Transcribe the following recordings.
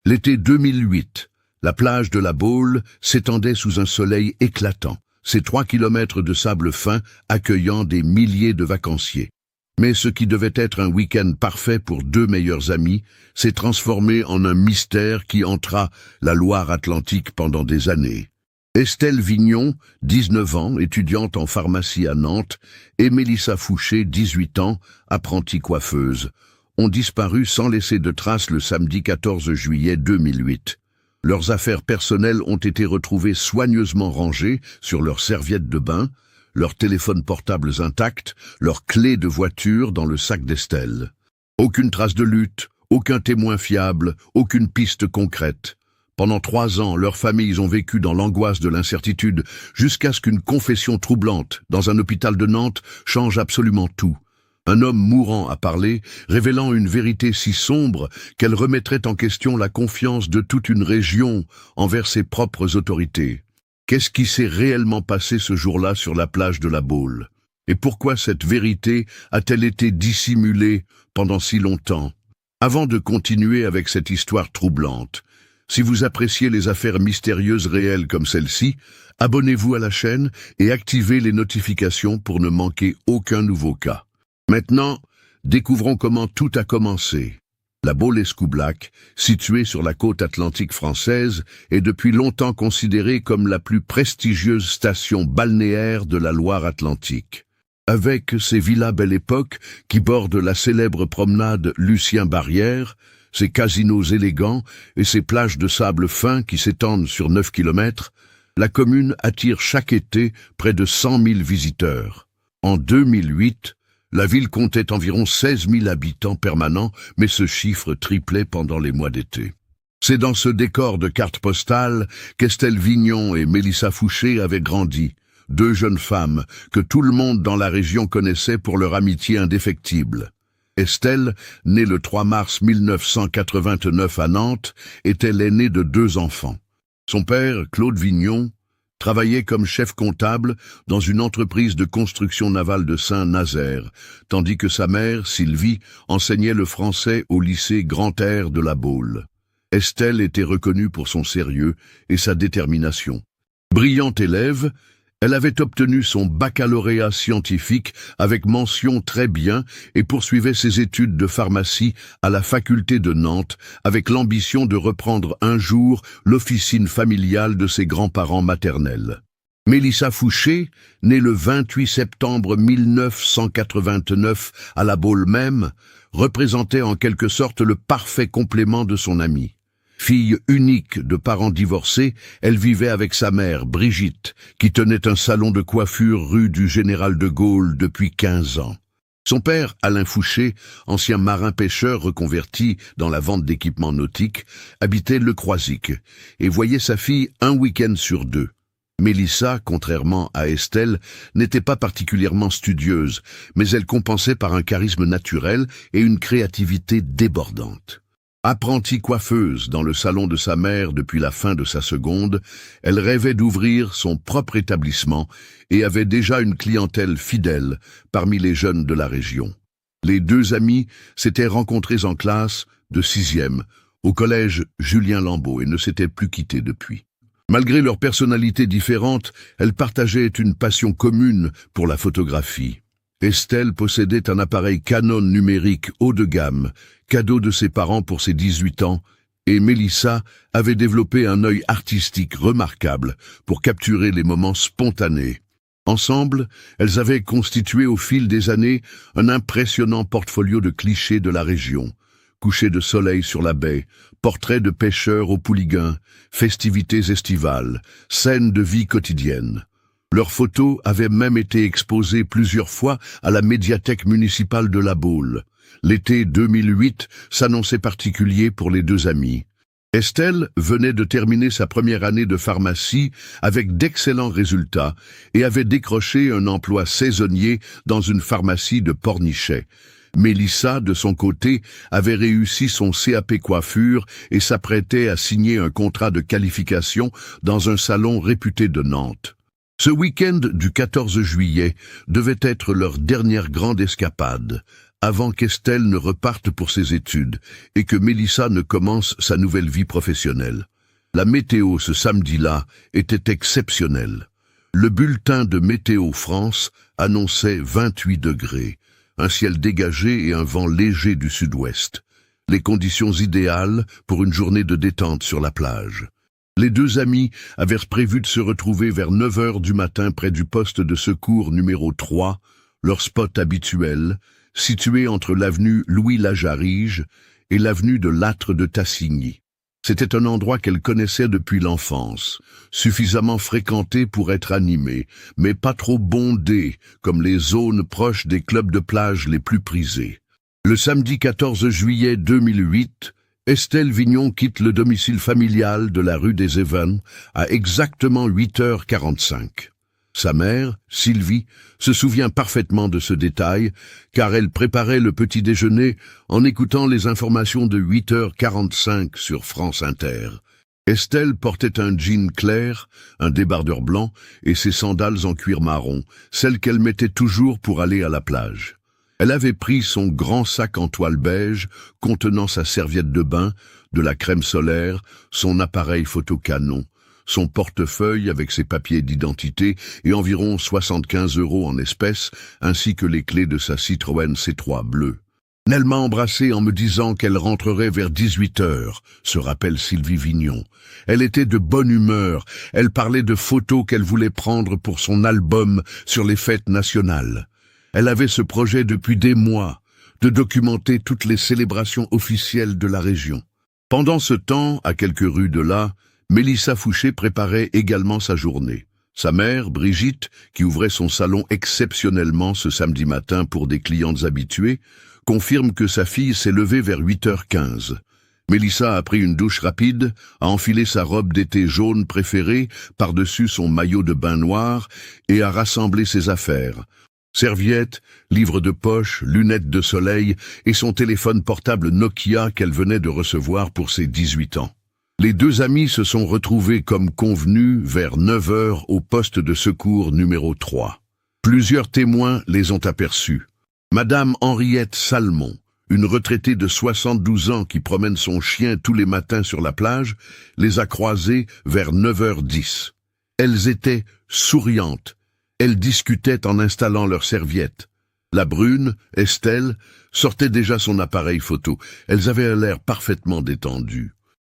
L'été 2008, la plage de la Baule s'étendait sous un soleil éclatant, ses 3 kilomètres de sable fin accueillant des milliers de vacanciers. Mais ce qui devait être un week-end parfait pour deux meilleurs amis s'est transformé en un mystère qui hantera la Loire-Atlantique pendant des années. Estelle Vignon, 19 ans, étudiante en pharmacie à Nantes, et Mélissa Fouché, 18 ans, apprentie coiffeuse, ont disparu sans laisser de traces le samedi 14 juillet 2008. Leurs affaires personnelles ont été retrouvées soigneusement rangées sur leurs serviettes de bain, leurs téléphones portables intacts, leurs clés de voiture dans le sac d'Estelle. Aucune trace de lutte, aucun témoin fiable, aucune piste concrète. Pendant 3 ans, leurs familles ont vécu dans l'angoisse de l'incertitude jusqu'à ce qu'une confession troublante dans un hôpital de Nantes change absolument tout. Un homme mourant a parlé, révélant une vérité si sombre qu'elle remettrait en question la confiance de toute une région envers ses propres autorités. Qu'est-ce qui s'est réellement passé ce jour-là sur la plage de la Baule? Et pourquoi cette vérité a-t-elle été dissimulée pendant si longtemps? Avant de continuer avec cette histoire troublante, si vous appréciez les affaires mystérieuses réelles comme celle-ci, abonnez-vous à la chaîne et activez les notifications pour ne manquer aucun nouveau cas. Maintenant, découvrons comment tout a commencé. La Baule-Escoublac, située sur la côte atlantique française, est depuis longtemps considérée comme la plus prestigieuse station balnéaire de la Loire-Atlantique. Avec ses villas Belle Époque qui bordent la célèbre promenade Lucien-Barrière, ses casinos élégants et ses plages de sable fin qui s'étendent sur 9 kilomètres, la commune attire chaque été près de 100 000 visiteurs. En 2008, la ville comptait environ 16 000 habitants permanents, mais ce chiffre triplait pendant les mois d'été. C'est dans ce décor de cartes postales qu'Estelle Vignon et Mélissa Fouché avaient grandi, 2 jeunes femmes que tout le monde dans la région connaissait pour leur amitié indéfectible. Estelle, née le 3 mars 1989 à Nantes, était l'aînée de 2 enfants. Son père, Claude Vignon, travaillait comme chef comptable dans une entreprise de construction navale de Saint-Nazaire, tandis que sa mère, Sylvie, enseignait le français au lycée Grand Air de la Baule. Estelle était reconnue pour son sérieux et sa détermination. Brillante élève, elle avait obtenu son baccalauréat scientifique avec mention très bien et poursuivait ses études de pharmacie à la faculté de Nantes avec l'ambition de reprendre un jour l'officine familiale de ses grands-parents maternels. Mélissa Fouché, née le 28 septembre 1989 à la Baule même, représentait en quelque sorte le parfait complément de son amie. Fille unique de parents divorcés, elle vivait avec sa mère, Brigitte, qui tenait un salon de coiffure rue du Général de Gaulle depuis 15 ans. Son père, Alain Fouché, ancien marin-pêcheur reconverti dans la vente d'équipements nautiques, habitait Le Croisic et voyait sa fille un week-end sur 2. Mélissa, contrairement à Estelle, n'était pas particulièrement studieuse, mais elle compensait par un charisme naturel et une créativité débordante. Apprentie coiffeuse dans le salon de sa mère depuis la fin de sa seconde, elle rêvait d'ouvrir son propre établissement et avait déjà une clientèle fidèle parmi les jeunes de la région. Les 2 amis s'étaient rencontrés en classe de 6e au collège Julien Lambeau et ne s'étaient plus quittés depuis. Malgré leurs personnalités différentes, elles partageaient une passion commune pour la photographie. Estelle possédait un appareil Canon numérique haut de gamme, cadeau de ses parents pour ses 18 ans, et Mélissa avait développé un œil artistique remarquable pour capturer les moments spontanés. Ensemble, elles avaient constitué au fil des années un impressionnant portfolio de clichés de la région. Coucher de soleil sur la baie, portraits de pêcheurs au Pouliguen, festivités estivales, scènes de vie quotidienne. Leurs photos avaient même été exposées plusieurs fois à la médiathèque municipale de la Baule. L'été 2008 s'annonçait particulier pour les 2 amis. Estelle venait de terminer sa première année de pharmacie avec d'excellents résultats et avait décroché un emploi saisonnier dans une pharmacie de Pornichet. Mélissa, de son côté, avait réussi son CAP coiffure et s'apprêtait à signer un contrat de qualification dans un salon réputé de Nantes. Ce week-end du 14 juillet devait être leur dernière grande escapade, avant qu'Estelle ne reparte pour ses études et que Mélissa ne commence sa nouvelle vie professionnelle. La météo ce samedi-là était exceptionnelle. Le bulletin de Météo France annonçait 28 degrés, un ciel dégagé et un vent léger du sud-ouest. Les conditions idéales pour une journée de détente sur la plage. Les deux amis avaient prévu de se retrouver vers 9 heures du matin près du poste de secours numéro 3, leur spot habituel, situé entre l'avenue Louis-Lajarige et l'avenue de Lattre de Tassigny. C'était un endroit qu'elle connaissait depuis l'enfance, suffisamment fréquenté pour être animé, mais pas trop bondé comme les zones proches des clubs de plage les plus prisés. Le samedi 14 juillet 2008, Estelle Vignon quitte le domicile familial de la rue des Évènements à exactement 8h45. Sa mère, Sylvie, se souvient parfaitement de ce détail, car elle préparait le petit déjeuner en écoutant les informations de 8h45 sur France Inter. Estelle portait un jean clair, un débardeur blanc et ses sandales en cuir marron, celles qu'elle mettait toujours pour aller à la plage. Elle avait pris son grand sac en toile beige contenant sa serviette de bain, de la crème solaire, son appareil photo Canon, son portefeuille avec ses papiers d'identité et environ 75 € en espèces, ainsi que les clés de sa Citroën C3 bleue. Elle m'a embrassée en me disant qu'elle rentrerait vers 18h, se rappelle Sylvie Vignon. Elle était de bonne humeur, elle parlait de photos qu'elle voulait prendre pour son album sur les fêtes nationales. Elle avait ce projet depuis des mois, de documenter toutes les célébrations officielles de la région. Pendant ce temps, à quelques rues de là, Mélissa Fouché préparait également sa journée. Sa mère, Brigitte, qui ouvrait son salon exceptionnellement ce samedi matin pour des clientes habituées, confirme que sa fille s'est levée vers 8h15. Mélissa a pris une douche rapide, a enfilé sa robe d'été jaune préférée par-dessus son maillot de bain noir et a rassemblé ses affaires. Serviettes, livres de poche, lunettes de soleil et son téléphone portable Nokia qu'elle venait de recevoir pour ses 18 ans. Les deux amis se sont retrouvés comme convenu vers 9 heures au poste de secours numéro 3. Plusieurs témoins les ont aperçus. Madame Henriette Salmon, une retraitée de 72 ans qui promène son chien tous les matins sur la plage, les a croisés vers 9h10. Elles étaient souriantes. Elles discutaient en installant leurs serviettes. La brune, Estelle, sortait déjà son appareil photo. Elles avaient l'air parfaitement détendues.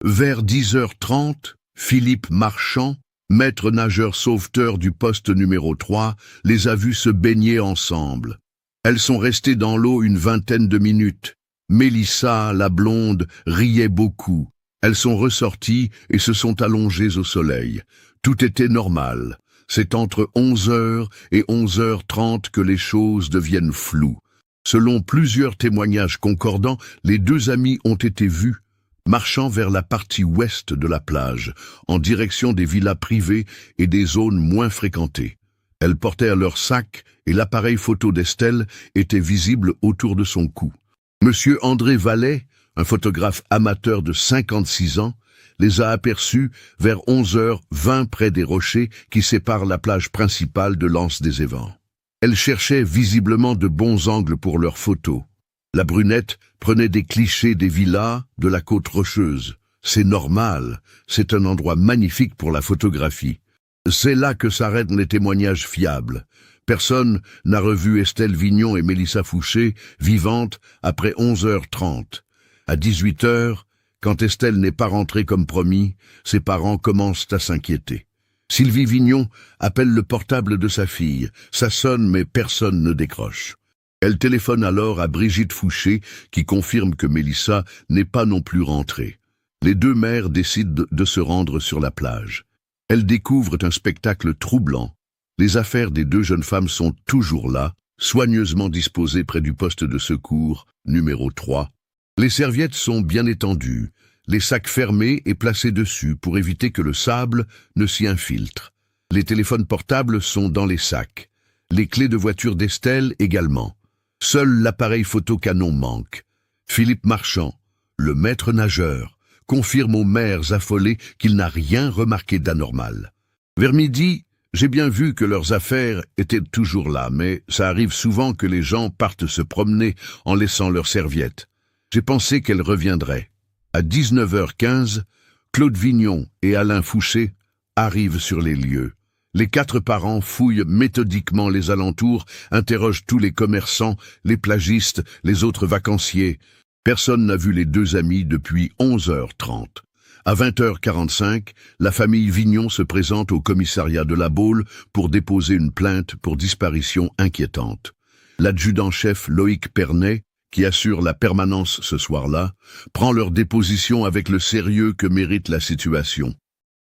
Vers 10h30, Philippe Marchand, maître nageur sauveteur du poste numéro 3, les a vus se baigner ensemble. Elles sont restées dans l'eau une vingtaine de minutes. Mélissa, la blonde, riait beaucoup. Elles sont ressorties et se sont allongées au soleil. Tout était normal. C'est entre 11h et 11h30 que les choses deviennent floues. Selon plusieurs témoignages concordants, les deux amis ont été vus marchant vers la partie ouest de la plage, en direction des villas privées et des zones moins fréquentées. Elles portaient leur sac et l'appareil photo d'Estelle était visible autour de son cou. Monsieur André Vallet, un photographe amateur de 56 ans, les a aperçus vers 11h20 près des rochers qui séparent la plage principale de l'Anse des Évents. Elles cherchaient visiblement de bons angles pour leurs photos. La brunette prenait des clichés des villas de la côte rocheuse. C'est normal, c'est un endroit magnifique pour la photographie. C'est là que s'arrêtent les témoignages fiables. Personne n'a revu Estelle Vignon et Mélissa Fouché vivantes après 11h30. À 18h, quand Estelle n'est pas rentrée comme promis, ses parents commencent à s'inquiéter. Sylvie Vignon appelle le portable de sa fille. Ça sonne mais personne ne décroche. Elle téléphone alors à Brigitte Fouché qui confirme que Mélissa n'est pas non plus rentrée. Les deux mères décident de se rendre sur la plage. Elles découvrent un spectacle troublant. Les affaires des deux jeunes femmes sont toujours là, soigneusement disposées près du poste de secours numéro 3. Les serviettes sont bien étendues, les sacs fermés et placés dessus pour éviter que le sable ne s'y infiltre. Les téléphones portables sont dans les sacs. Les clés de voiture d'Estelle également. Seul l'appareil photo Canon manque. Philippe Marchand, le maître nageur, confirme aux mères affolées qu'il n'a rien remarqué d'anormal. Vers midi, J'ai bien vu que leurs affaires étaient toujours là, mais ça arrive souvent que les gens partent se promener en laissant leurs serviettes. J'ai pensé qu'elles reviendraient. À 19h15, Claude Vignon et Alain Fouché arrivent sur les lieux. Les 4 parents fouillent méthodiquement les alentours, interrogent tous les commerçants, les plagistes, les autres vacanciers. Personne n'a vu les 2 amis depuis 11h30. À 20h45, la famille Vignon se présente au commissariat de la Baule pour déposer une plainte pour disparition inquiétante. L'adjudant-chef Loïc Pernet, qui assure la permanence ce soir-là, prend leur déposition avec le sérieux que mérite la situation.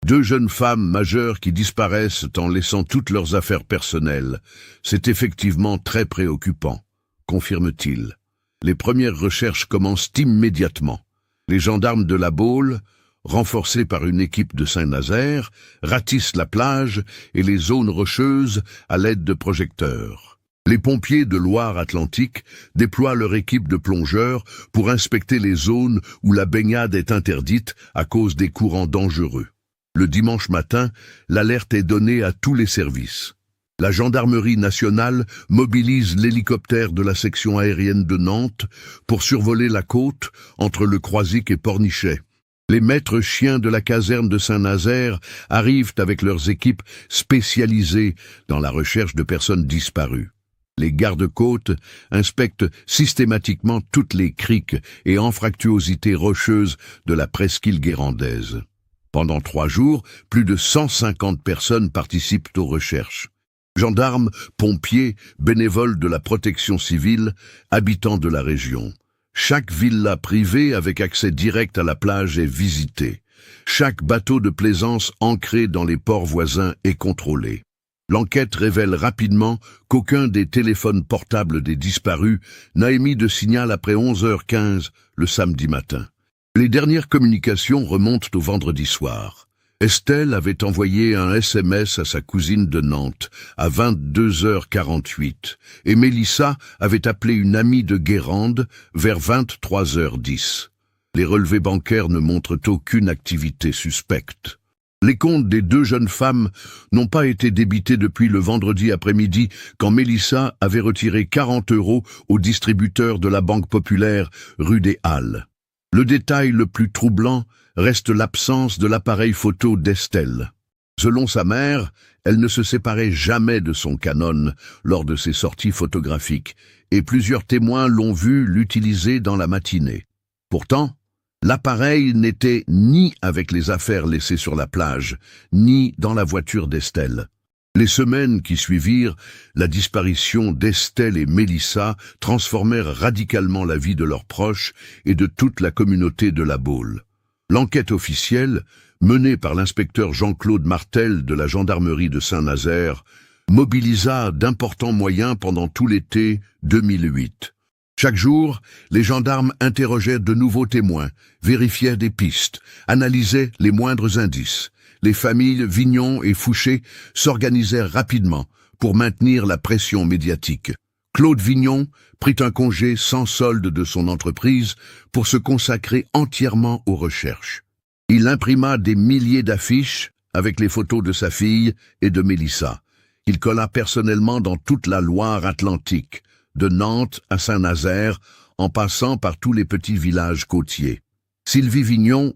2 jeunes femmes majeures qui disparaissent en laissant toutes leurs affaires personnelles. C'est effectivement très préoccupant, confirme-t-il. Les premières recherches commencent immédiatement. Les gendarmes de la Baule, renforcés par une équipe de Saint-Nazaire, ratissent la plage et les zones rocheuses à l'aide de projecteurs. Les pompiers de Loire-Atlantique déploient leur équipe de plongeurs pour inspecter les zones où la baignade est interdite à cause des courants dangereux. Le dimanche matin, l'alerte est donnée à tous les services. La gendarmerie nationale mobilise l'hélicoptère de la section aérienne de Nantes pour survoler la côte entre le Croisic et Pornichet. Les maîtres chiens de la caserne de Saint-Nazaire arrivent avec leurs équipes spécialisées dans la recherche de personnes disparues. Les gardes-côtes inspectent systématiquement toutes les criques et anfractuosités rocheuses de la presqu'île guérandaise. Pendant 3 jours, plus de 150 personnes participent aux recherches. Gendarmes, pompiers, bénévoles de la protection civile, habitants de la région. Chaque villa privée avec accès direct à la plage est visitée. Chaque bateau de plaisance ancré dans les ports voisins est contrôlé. L'enquête révèle rapidement qu'aucun des téléphones portables des disparus n'a émis de signal après 11h15 le samedi matin. Les dernières communications remontent au vendredi soir. Estelle avait envoyé un SMS à sa cousine de Nantes à 22h48 et Mélissa avait appelé une amie de Guérande vers 23h10. Les relevés bancaires ne montrent aucune activité suspecte. Les comptes des 2 jeunes femmes n'ont pas été débités depuis le vendredi après-midi quand Mélissa avait retiré 40 € au distributeur de la Banque Populaire rue des Halles. Le détail le plus troublant reste l'absence de l'appareil photo d'Estelle. Selon sa mère, elle ne se séparait jamais de son Canon lors de ses sorties photographiques, et plusieurs témoins l'ont vu l'utiliser dans la matinée. Pourtant, l'appareil n'était ni avec les affaires laissées sur la plage, ni dans la voiture d'Estelle. Les semaines qui suivirent, la disparition d'Estelle et Mélissa transformèrent radicalement la vie de leurs proches et de toute la communauté de la Baule. L'enquête officielle, menée par l'inspecteur Jean-Claude Martel de la gendarmerie de Saint-Nazaire, mobilisa d'importants moyens pendant tout l'été 2008. Chaque jour, les gendarmes interrogeaient de nouveaux témoins, vérifiaient des pistes, analysaient les moindres indices. Les familles Vignon et Fouché s'organisèrent rapidement pour maintenir la pression médiatique. Claude Vignon prit un congé sans solde de son entreprise pour se consacrer entièrement aux recherches. Il imprima des milliers d'affiches avec les photos de sa fille et de Mélissa. Il colla personnellement dans toute la Loire-Atlantique, de Nantes à Saint-Nazaire, en passant par tous les petits villages côtiers. Sylvie Vignon,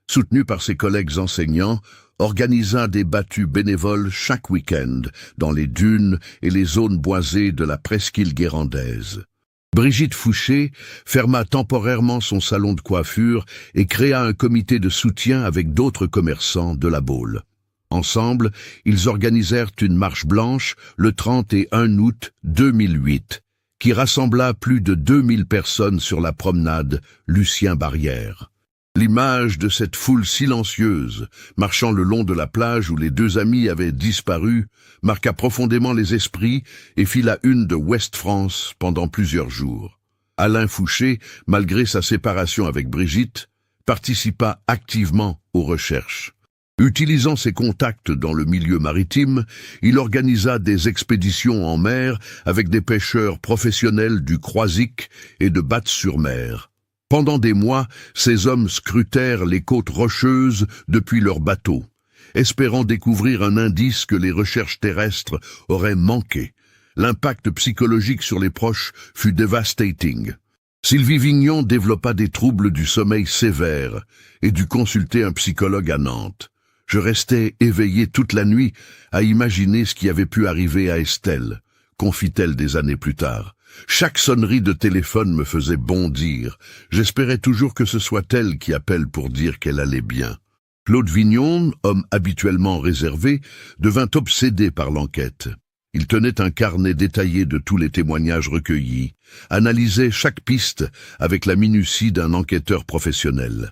soutenue par ses collègues enseignants, organisa des battues bénévoles chaque week-end dans les dunes et les zones boisées de la presqu'île guérandaise. Brigitte Fouché ferma temporairement son salon de coiffure et créa un comité de soutien avec d'autres commerçants de la Baule. Ensemble, ils organisèrent une marche blanche le 31 août 2008, qui rassembla plus de 2000 personnes sur la promenade Lucien-Barrière. L'image de cette foule silencieuse, marchant le long de la plage où les 2 amis avaient disparu, marqua profondément les esprits et fit la une de Ouest France pendant plusieurs jours. Alain Fouché, malgré sa séparation avec Brigitte, participa activement aux recherches. Utilisant ses contacts dans le milieu maritime, il organisa des expéditions en mer avec des pêcheurs professionnels du Croisic et de Batte-sur-Mer. Pendant des mois, ces hommes scrutèrent les côtes rocheuses depuis leurs bateaux. espérant découvrir un indice que les recherches terrestres auraient manqué. L'impact psychologique sur les proches fut dévastating. Sylvie Vignon développa des troubles du sommeil sévères et dut consulter un psychologue à Nantes. Je restais éveillé toute la nuit à imaginer ce qui avait pu arriver à Estelle, confie-t-elle des années plus tard. Chaque sonnerie de téléphone me faisait bondir. J'espérais toujours que ce soit elle qui appelle pour dire qu'elle allait bien. Claude Vignon, homme habituellement réservé, devint obsédé par l'enquête. Il tenait un carnet détaillé de tous les témoignages recueillis, analysait chaque piste avec la minutie d'un enquêteur professionnel.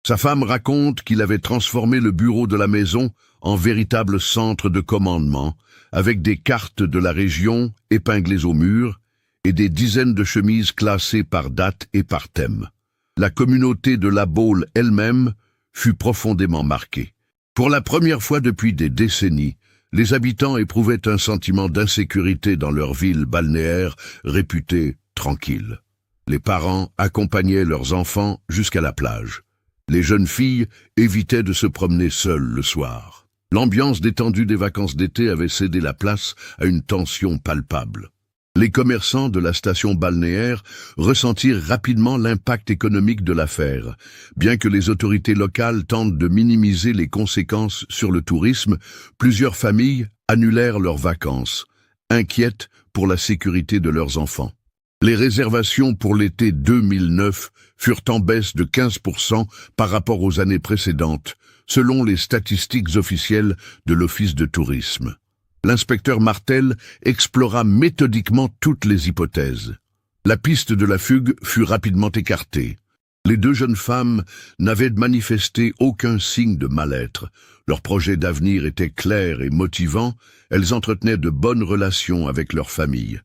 Sa femme raconte qu'il avait transformé le bureau de la maison en véritable centre de commandement, avec des cartes de la région épinglées au mur et des dizaines de chemises classées par date et par thème. La communauté de La Baule elle-même fut profondément marquée. Pour la première fois depuis des décennies, les habitants éprouvaient un sentiment d'insécurité dans leur ville balnéaire réputée tranquille. Les parents accompagnaient leurs enfants jusqu'à la plage. Les jeunes filles évitaient de se promener seules le soir. L'ambiance détendue des vacances d'été avait cédé la place à une tension palpable. Les commerçants de la station balnéaire ressentirent rapidement l'impact économique de l'affaire. Bien que les autorités locales tentent de minimiser les conséquences sur le tourisme, plusieurs familles annulèrent leurs vacances, inquiètes pour la sécurité de leurs enfants. Les réservations pour l'été 2009 furent en baisse de 15% par rapport aux années précédentes, selon les statistiques officielles de l'Office de tourisme. L'inspecteur Martel explora méthodiquement toutes les hypothèses. La piste de la fugue fut rapidement écartée. Les deux jeunes femmes n'avaient manifesté aucun signe de mal-être. Leur projet d'avenir était clair et motivant, elles entretenaient de bonnes relations avec leur famille.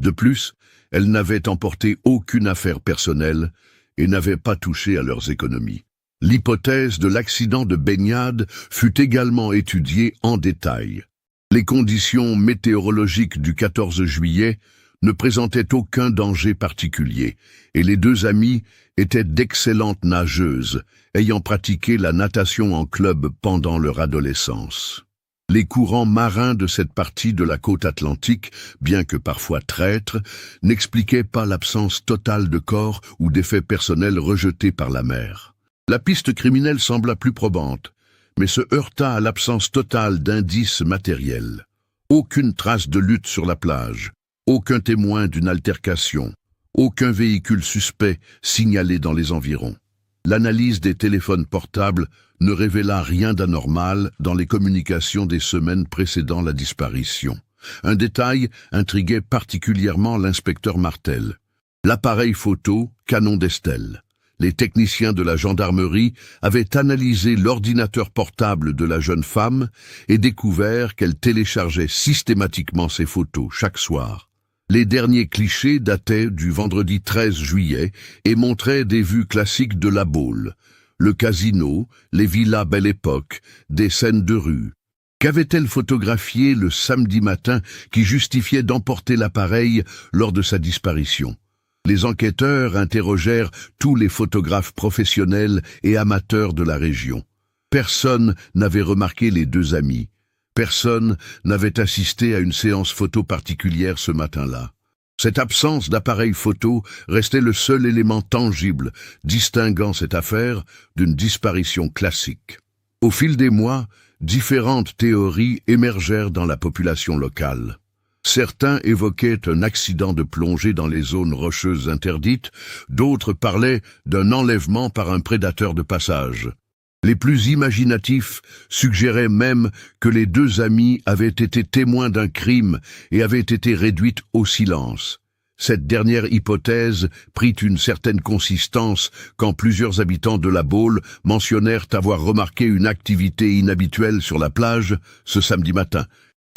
De plus, elles n'avaient emporté aucune affaire personnelle et n'avaient pas touché à leurs économies. L'hypothèse de l'accident de baignade fut également étudiée en détail. Les conditions météorologiques du 14 juillet ne présentaient aucun danger particulier, et les deux amies étaient d'excellentes nageuses, ayant pratiqué la natation en club pendant leur adolescence. Les courants marins de cette partie de la côte atlantique, bien que parfois traîtres, n'expliquaient pas l'absence totale de corps ou d'effets personnels rejetés par la mer. La piste criminelle sembla plus probante, mais se heurta à l'absence totale d'indices matériels. Aucune trace de lutte sur la plage, aucun témoin d'une altercation, aucun véhicule suspect signalé dans les environs. L'analyse des téléphones portables ne révéla rien d'anormal dans les communications des semaines précédant la disparition. Un détail intriguait particulièrement l'inspecteur Martel. L'appareil photo Canon d'Estelle. Les techniciens de la gendarmerie avaient analysé l'ordinateur portable de la jeune femme et découvert qu'elle téléchargeait systématiquement ses photos chaque soir. Les derniers clichés dataient du vendredi 13 juillet et montraient des vues classiques de La Baule, le casino, les villas Belle Époque, des scènes de rue. Qu'avait-elle photographié le samedi matin qui justifiait d'emporter l'appareil lors de sa disparition? Les enquêteurs interrogèrent tous les photographes professionnels et amateurs de la région. Personne n'avait remarqué les deux amis. Personne n'avait assisté à une séance photo particulière ce matin-là. Cette absence d'appareil photo restait le seul élément tangible distinguant cette affaire d'une disparition classique. Au fil des mois, différentes théories émergèrent dans la population locale. Certains évoquaient un accident de plongée dans les zones rocheuses interdites, d'autres parlaient d'un enlèvement par un prédateur de passage. Les plus imaginatifs suggéraient même que les deux amies avaient été témoins d'un crime et avaient été réduites au silence. Cette dernière hypothèse prit une certaine consistance quand plusieurs habitants de La Baule mentionnèrent avoir remarqué une activité inhabituelle sur la plage ce samedi matin.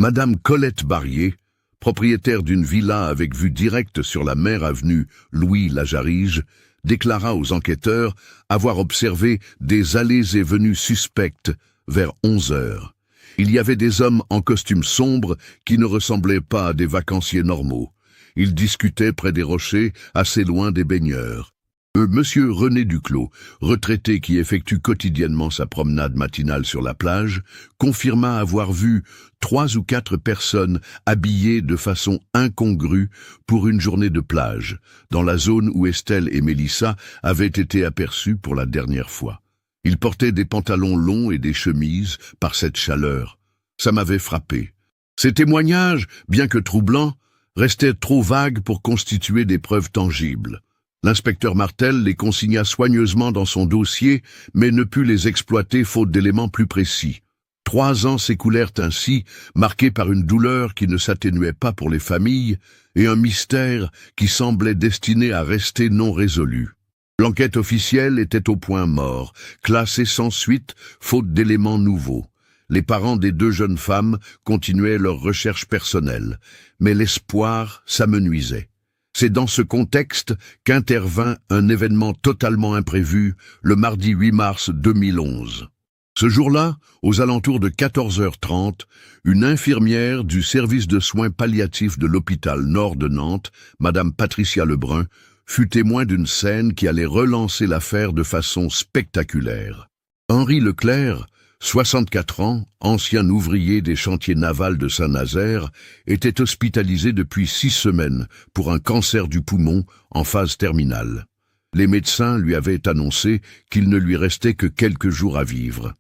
Madame Colette Barrier, propriétaire d'une villa avec vue directe sur la mer avenue Louis-Lajarige, déclara aux enquêteurs avoir observé des allées et venues suspectes vers 11 heures. Il y avait des hommes en costume sombre qui ne ressemblaient pas à des vacanciers normaux. Ils discutaient près des rochers, assez loin des baigneurs. Monsieur René Duclos, retraité qui effectue quotidiennement sa promenade matinale sur la plage, confirma avoir vu 3 ou 4 personnes habillées de façon incongrue pour une journée de plage, dans la zone où Estelle et Mélissa avaient été aperçues pour la dernière fois. Ils portaient des pantalons longs et des chemises par cette chaleur. Ça m'avait frappé. Ces témoignages, bien que troublants, restaient trop vagues pour constituer des preuves tangibles. L'inspecteur Martel les consigna soigneusement dans son dossier, mais ne put les exploiter faute d'éléments plus précis. 3 ans s'écoulèrent ainsi, marqués par une douleur qui ne s'atténuait pas pour les familles et un mystère qui semblait destiné à rester non résolu. L'enquête officielle était au point mort, classée sans suite, faute d'éléments nouveaux. Les parents des 2 jeunes femmes continuaient leurs recherches personnelles, mais l'espoir s'amenuisait. C'est dans ce contexte qu'intervint un événement totalement imprévu le mardi 8 mars 2011. Ce jour-là, aux alentours de 14h30, une infirmière du service de soins palliatifs de l'hôpital Nord de Nantes, Madame Patricia Lebrun, fut témoin d'une scène qui allait relancer l'affaire de façon spectaculaire. Henri Leclerc, 64 ans, ancien ouvrier des chantiers navals de Saint-Nazaire, était hospitalisé depuis 6 semaines pour un cancer du poumon en phase terminale. Les médecins lui avaient annoncé qu'il ne lui restait que quelques jours à vivre.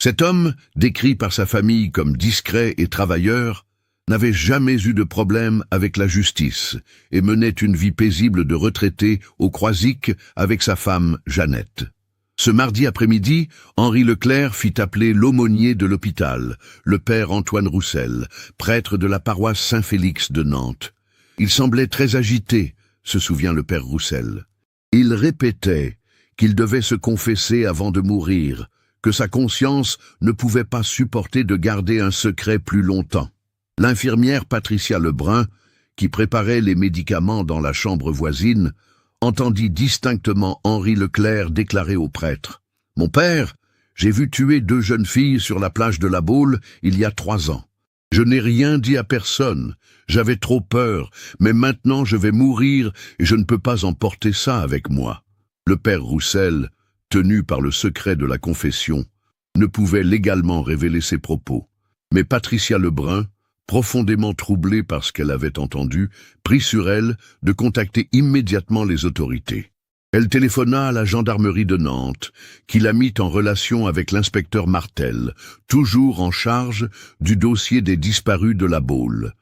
Cet homme, décrit par sa famille comme discret et travailleur, n'avait jamais eu de problème avec la justice et menait une vie paisible de retraité au Croisic avec sa femme Jeannette. Ce mardi après-midi, Henri Leclerc fit appeler l'aumônier de l'hôpital, le père Antoine Roussel, prêtre de la paroisse Saint-Félix de Nantes. Il semblait très agité, se souvient le père Roussel. Il répétait qu'il devait se confesser avant de mourir, que sa conscience ne pouvait pas supporter de garder un secret plus longtemps. L'infirmière Patricia Lebrun, qui préparait les médicaments dans la chambre voisine, entendit distinctement Henri Leclerc déclarer au prêtre « Mon père, j'ai vu tuer 2 jeunes filles sur la plage de la Baule il y a 3 ans. Je n'ai rien dit à personne, j'avais trop peur, mais maintenant je vais mourir et je ne peux pas emporter ça avec moi. » Le père Roussel, tenu par le secret de la confession, ne pouvait légalement révéler ses propos. Mais Patricia Lebrun, profondément troublée par ce qu'elle avait entendu, prit sur elle de contacter immédiatement les autorités. Elle téléphona à la gendarmerie de Nantes, qui la mit en relation avec l'inspecteur Martel, toujours en charge du dossier des disparus de la Baule.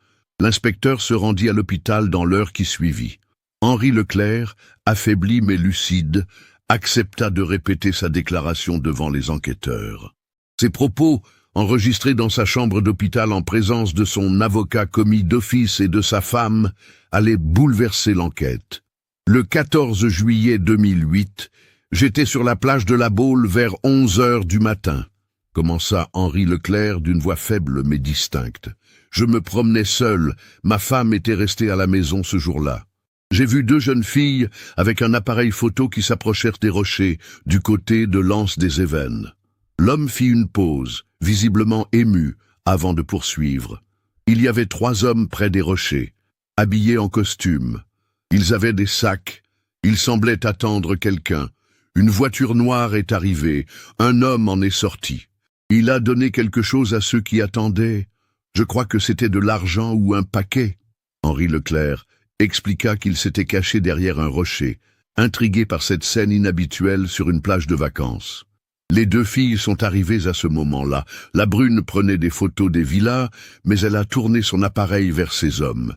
L'inspecteur se rendit à l'hôpital dans l'heure qui suivit. Henri Leclerc, affaibli mais lucide, accepta de répéter sa déclaration devant les enquêteurs. Ses propos, enregistré dans sa chambre d'hôpital en présence de son avocat commis d'office et de sa femme, allait bouleverser l'enquête. Le 14 juillet 2008, j'étais sur la plage de la Baule vers 11h du matin, commença Henri Leclerc d'une voix faible mais distincte. Je me promenais seul, ma femme était restée à la maison ce jour-là. J'ai vu 2 jeunes filles avec un appareil photo qui s'approchèrent des rochers, du côté de l'anse des Évennes. L'homme fit une pause, visiblement ému, avant de poursuivre. Il y avait 3 hommes près des rochers, habillés en costume. Ils avaient des sacs, ils semblaient attendre quelqu'un. Une voiture noire est arrivée, un homme en est sorti. Il a donné quelque chose à ceux qui attendaient. Je crois que c'était de l'argent ou un paquet. Henri Leclerc expliqua qu'il s'était caché derrière un rocher, intrigué par cette scène inhabituelle sur une plage de vacances. Les 2 filles sont arrivées à ce moment-là. La brune prenait des photos des villas, mais elle a tourné son appareil vers ces hommes.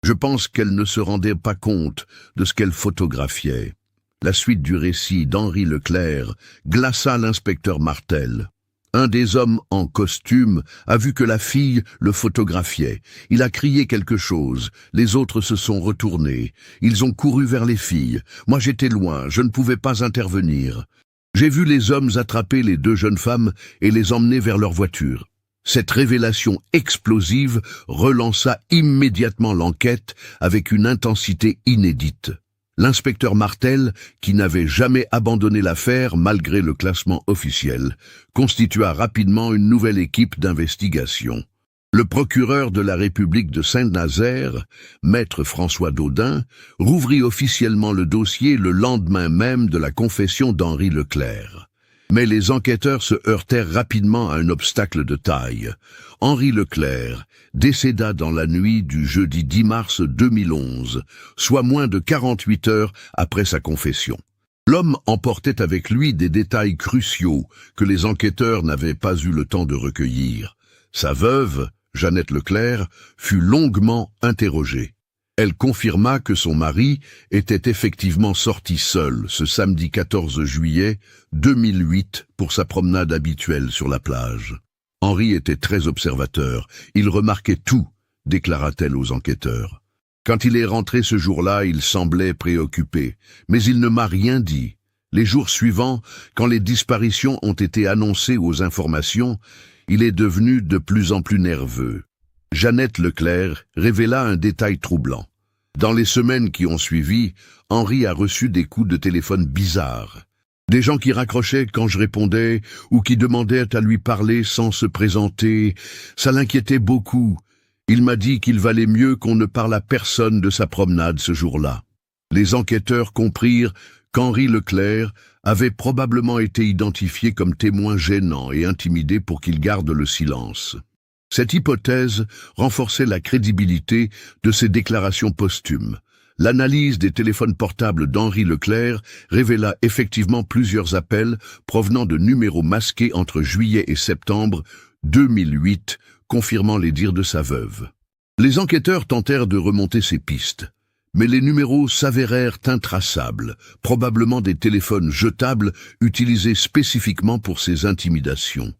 Je pense qu'elle ne se rendait pas compte de ce qu'elle photographiait. La suite du récit d'Henri Leclerc glaça l'inspecteur Martel. Un des hommes en costume a vu que la fille le photographiait. Il a crié quelque chose. Les autres se sont retournés. Ils ont couru vers les filles. Moi j'étais loin, je ne pouvais pas intervenir. J'ai vu les hommes attraper les 2 jeunes femmes et les emmener vers leur voiture. Cette révélation explosive relança immédiatement l'enquête avec une intensité inédite. L'inspecteur Martel, qui n'avait jamais abandonné l'affaire malgré le classement officiel, constitua rapidement une nouvelle équipe d'investigation. Le procureur de la République de Saint-Nazaire, maître François Daudin, rouvrit officiellement le dossier le lendemain même de la confession d'Henri Leclerc. Mais les enquêteurs se heurtèrent rapidement à un obstacle de taille. Henri Leclerc décéda dans la nuit du jeudi 10 mars 2011, soit moins de 48 heures après sa confession. L'homme emportait avec lui des détails cruciaux que les enquêteurs n'avaient pas eu le temps de recueillir. Sa veuve, Jeannette Leclerc, fut longuement interrogée. Elle confirma que son mari était effectivement sorti seul ce samedi 14 juillet 2008 pour sa promenade habituelle sur la plage. Henri était très observateur, il remarquait tout, déclara-t-elle aux enquêteurs. Quand il est rentré ce jour-là, il semblait préoccupé, mais il ne m'a rien dit. Les jours suivants, quand les disparitions ont été annoncées aux informations, il est devenu de plus en plus nerveux. Jeannette Leclerc révéla un détail troublant. Dans les semaines qui ont suivi, Henri a reçu des coups de téléphone bizarres. Des gens qui raccrochaient quand je répondais ou qui demandaient à lui parler sans se présenter. Ça l'inquiétait beaucoup. Il m'a dit qu'il valait mieux qu'on ne parle à personne de sa promenade ce jour-là. Les enquêteurs comprirent qu'Henri Leclerc avait probablement été identifié comme témoin gênant et intimidé pour qu'il garde le silence. Cette hypothèse renforçait la crédibilité de ses déclarations posthumes. L'analyse des téléphones portables d'Henri Leclerc révéla effectivement plusieurs appels provenant de numéros masqués entre juillet et septembre 2008, confirmant les dires de sa veuve. Les enquêteurs tentèrent de remonter ces pistes, mais les numéros s'avérèrent intraçables, probablement des téléphones jetables utilisés spécifiquement pour ces intimidations.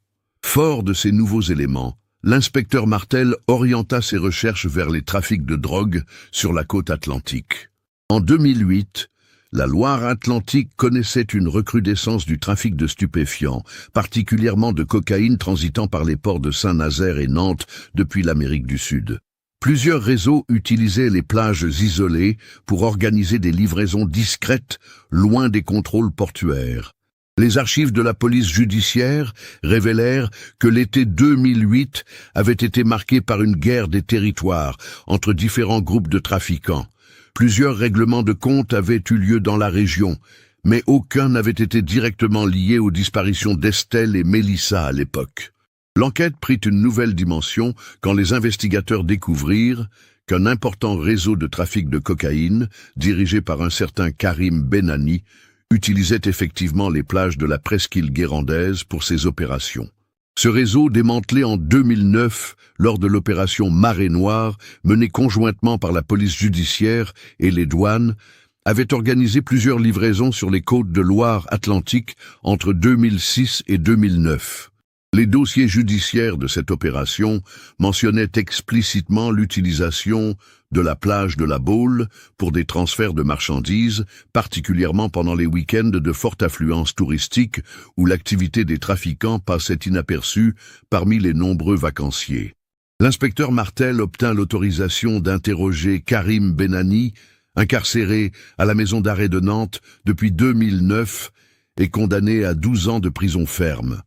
Fort de ces nouveaux éléments, l'inspecteur Martel orienta ses recherches vers les trafics de drogue sur la côte atlantique. En 2008, la Loire-Atlantique connaissait une recrudescence du trafic de stupéfiants, particulièrement de cocaïne transitant par les ports de Saint-Nazaire et Nantes depuis l'Amérique du Sud. Plusieurs réseaux utilisaient les plages isolées pour organiser des livraisons discrètes, loin des contrôles portuaires. Les archives de la police judiciaire révélèrent que l'été 2008 avait été marqué par une guerre des territoires entre différents groupes de trafiquants. Plusieurs règlements de compte avaient eu lieu dans la région, mais aucun n'avait été directement lié aux disparitions d'Estelle et Mélissa à l'époque. L'enquête prit une nouvelle dimension quand les investigateurs découvrirent qu'un important réseau de trafic de cocaïne, dirigé par un certain Karim Benani, utilisait effectivement les plages de la presqu'île guérandaise pour ses opérations. Ce réseau, démantelé en 2009 lors de l'opération Marée Noire, menée conjointement par la police judiciaire et les douanes, avait organisé plusieurs livraisons sur les côtes de Loire-Atlantique entre 2006 et 2009. Les dossiers judiciaires de cette opération mentionnaient explicitement l'utilisation de la plage de la Baule pour des transferts de marchandises, particulièrement pendant les week-ends de forte affluence touristique où l'activité des trafiquants passait inaperçue parmi les nombreux vacanciers. L'inspecteur Martel obtint l'autorisation d'interroger Karim Benani, incarcéré à la maison d'arrêt de Nantes depuis 2009 et condamné à 12 ans de prison ferme.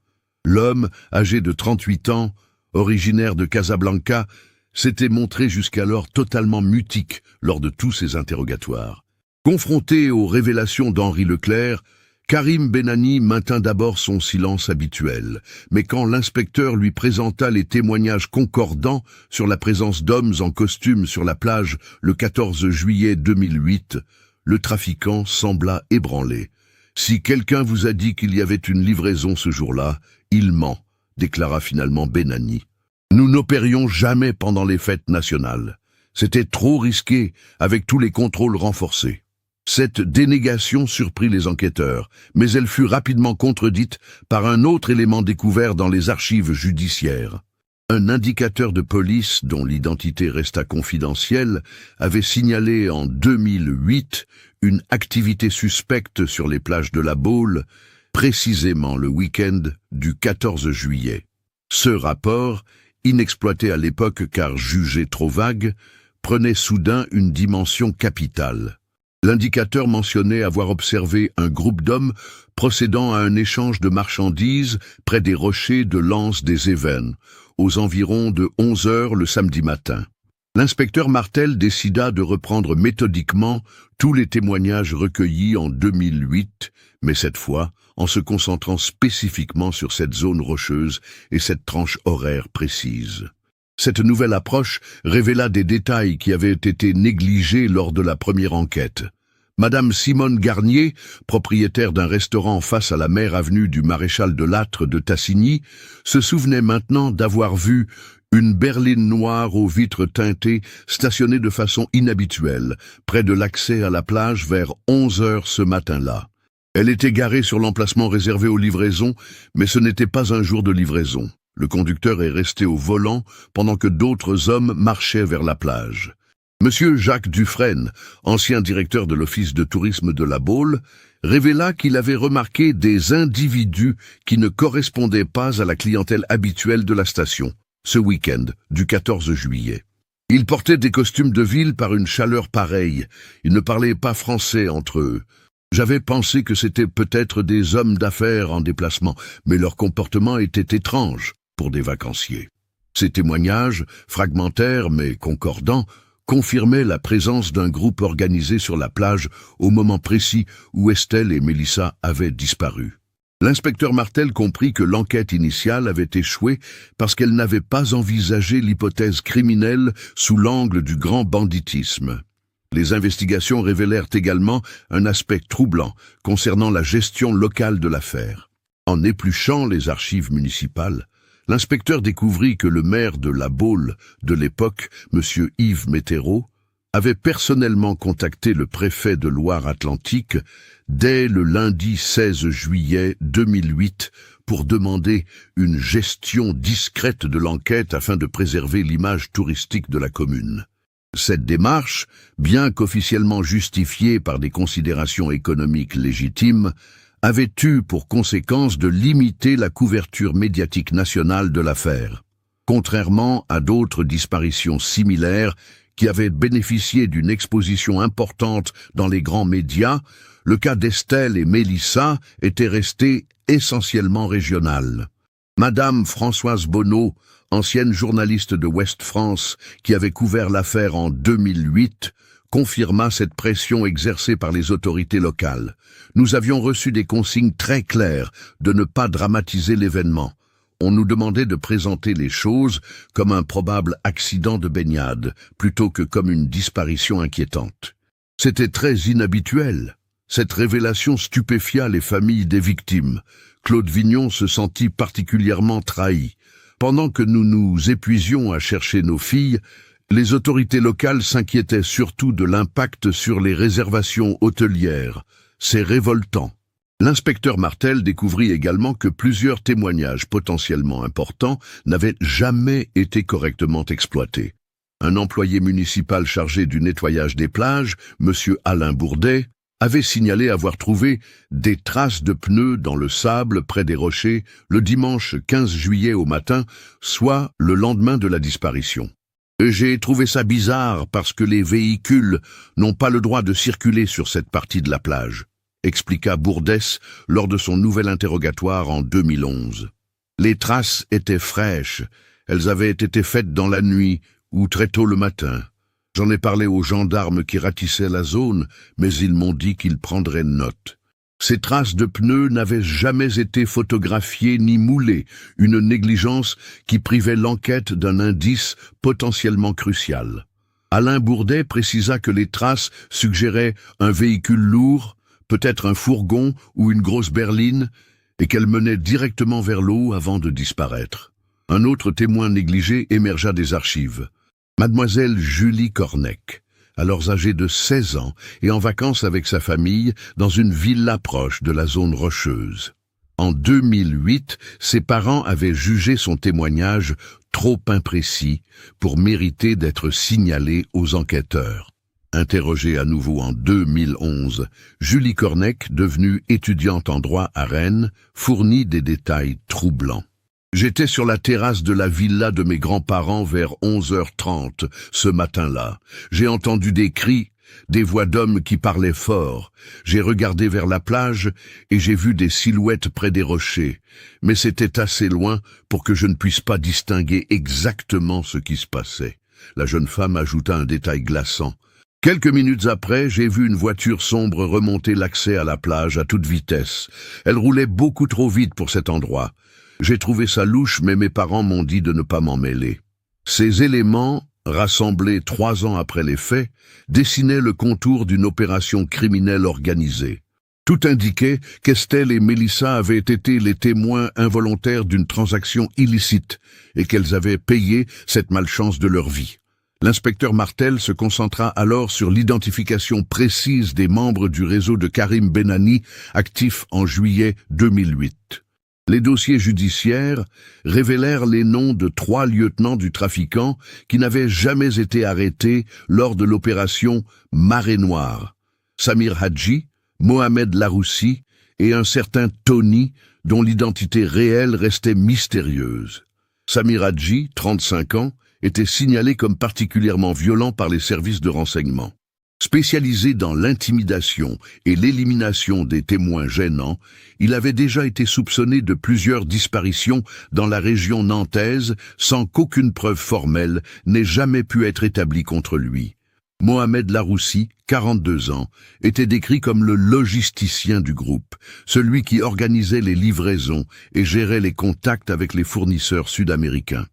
L'homme, âgé de 38 ans, originaire de Casablanca, s'était montré jusqu'alors totalement mutique lors de tous ses interrogatoires. Confronté aux révélations d'Henri Leclerc, Karim Benani maintint d'abord son silence habituel, mais quand l'inspecteur lui présenta les témoignages concordants sur la présence d'hommes en costume sur la plage le 14 juillet 2008, le trafiquant sembla ébranlé. « Si quelqu'un vous a dit qu'il y avait une livraison ce jour-là, il ment », déclara finalement Benani. « Nous n'opérions jamais pendant les fêtes nationales. C'était trop risqué, avec tous les contrôles renforcés. » Cette dénégation surprit les enquêteurs, mais elle fut rapidement contredite par un autre élément découvert dans les archives judiciaires. Un indicateur de police, dont l'identité resta confidentielle, avait signalé en 2008 une activité suspecte sur les plages de la Baule, précisément le week-end du 14 juillet. Ce rapport, inexploité à l'époque car jugé trop vague, prenait soudain une dimension capitale. L'indicateur mentionnait avoir observé un groupe d'hommes procédant à un échange de marchandises près des rochers de l'anse des Évènes, aux environs de 11 heures le samedi matin. L'inspecteur Martel décida de reprendre méthodiquement tous les témoignages recueillis en 2008, mais cette fois en se concentrant spécifiquement sur cette zone rocheuse et cette tranche horaire précise. Cette nouvelle approche révéla des détails qui avaient été négligés lors de la première enquête. Madame Simone Garnier, propriétaire d'un restaurant face à la mer avenue du Maréchal de Lattre de Tassigny, se souvenait maintenant d'avoir vu une berline noire aux vitres teintées stationnée de façon inhabituelle, près de l'accès à la plage vers 11 heures ce matin-là. Elle était garée sur l'emplacement réservé aux livraisons, mais ce n'était pas un jour de livraison. Le conducteur est resté au volant pendant que d'autres hommes marchaient vers la plage. Monsieur Jacques Dufresne, ancien directeur de l'office de tourisme de la Baule, révéla qu'il avait remarqué des individus qui ne correspondaient pas à la clientèle habituelle de la station, ce week-end du 14 juillet. Ils portaient des costumes de ville par une chaleur pareille. Ils ne parlaient pas français entre eux. J'avais pensé que c'était peut-être des hommes d'affaires en déplacement, mais leur comportement était étrange pour des vacanciers. Ces témoignages, fragmentaires mais concordants, confirmaient la présence d'un groupe organisé sur la plage au moment précis où Estelle et Mélissa avaient disparu. L'inspecteur Martel comprit que l'enquête initiale avait échoué parce qu'elle n'avait pas envisagé l'hypothèse criminelle sous l'angle du grand banditisme. Les investigations révélèrent également un aspect troublant concernant la gestion locale de l'affaire. En épluchant les archives municipales, l'inspecteur découvrit que le maire de La Baule de l'époque, M. Yves Météreau, avait personnellement contacté le préfet de Loire-Atlantique dès le lundi 16 juillet 2008 pour demander une gestion discrète de l'enquête afin de préserver l'image touristique de la commune. Cette démarche, bien qu'officiellement justifiée par des considérations économiques légitimes, avait eu pour conséquence de limiter la couverture médiatique nationale de l'affaire. Contrairement à d'autres disparitions similaires qui avaient bénéficié d'une exposition importante dans les grands médias, le cas d'Estelle et Mélissa était resté essentiellement régional. Madame Françoise Bonneau, ancienne journaliste de Ouest France qui avait couvert l'affaire en 2008, confirma cette pression exercée par les autorités locales. Nous avions reçu des consignes très claires de ne pas dramatiser l'événement. On nous demandait de présenter les choses comme un probable accident de baignade, plutôt que comme une disparition inquiétante. C'était très inhabituel. Cette révélation stupéfia les familles des victimes. Claude Vignon se sentit particulièrement trahi. Pendant que nous nous épuisions à chercher nos filles, les autorités locales s'inquiétaient surtout de l'impact sur les réservations hôtelières. C'est révoltant. L'inspecteur Martel découvrit également que plusieurs témoignages potentiellement importants n'avaient jamais été correctement exploités. Un employé municipal chargé du nettoyage des plages, M. Alain Bourdet, avait signalé avoir trouvé des traces de pneus dans le sable près des rochers le dimanche 15 juillet au matin, soit le lendemain de la disparition. J'ai trouvé ça bizarre parce que les véhicules n'ont pas le droit de circuler sur cette partie de la plage, expliqua Bourdès lors de son nouvel interrogatoire en 2011. Les traces étaient fraîches, elles avaient été faites dans la nuit ou très tôt le matin. J'en ai parlé aux gendarmes qui ratissaient la zone, mais ils m'ont dit qu'ils prendraient note. Ces traces de pneus n'avaient jamais été photographiées ni moulées, une négligence qui privait l'enquête d'un indice potentiellement crucial. Alain Bourdet précisa que les traces suggéraient un véhicule lourd, peut-être un fourgon ou une grosse berline, et qu'elle menait directement vers l'eau avant de disparaître. Un autre témoin négligé émergea des archives. Mademoiselle Julie Cornec, alors âgée de 16 ans et en vacances avec sa famille dans une villa proche de la zone rocheuse. En 2008, ses parents avaient jugé son témoignage trop imprécis pour mériter d'être signalé aux enquêteurs. Interrogée à nouveau en 2011, Julie Cornec, devenue étudiante en droit à Rennes, fournit des détails troublants. J'étais sur la terrasse de la villa de mes grands-parents vers 11h30 ce matin-là. J'ai entendu des cris des voix d'hommes qui parlaient fort. J'ai regardé vers la plage et j'ai vu des silhouettes près des rochers, mais c'était assez loin pour que je ne puisse pas distinguer exactement ce qui se passait. La jeune femme ajouta un détail glaçant. Quelques minutes après, j'ai vu une voiture sombre remonter l'accès à la plage à toute vitesse. Elle roulait beaucoup trop vite pour cet endroit. J'ai trouvé ça louche, mais mes parents m'ont dit de ne pas m'en mêler. Ces éléments, rassemblés 3 ans après les faits, dessinaient le contour d'une opération criminelle organisée. Tout indiquait qu'Estelle et Mélissa avaient été les témoins involontaires d'une transaction illicite et qu'elles avaient payé cette malchance de leur vie. L'inspecteur Martel se concentra alors sur l'identification précise des membres du réseau de Karim Benani, actif en juillet 2008. Les dossiers judiciaires révélèrent les noms de 3 lieutenants du trafiquant qui n'avaient jamais été arrêtés lors de l'opération Marée Noire. Samir Hadji, Mohamed Laroussi et un certain Tony, dont l'identité réelle restait mystérieuse. Samir Hadji, 35 ans, était signalé comme particulièrement violent par les services de renseignement. Spécialisé dans l'intimidation et l'élimination des témoins gênants, il avait déjà été soupçonné de plusieurs disparitions dans la région nantaise sans qu'aucune preuve formelle n'ait jamais pu être établie contre lui. Mohamed Laroussi, 42 ans, était décrit comme le logisticien du groupe, celui qui organisait les livraisons et gérait les contacts avec les fournisseurs sud-américains.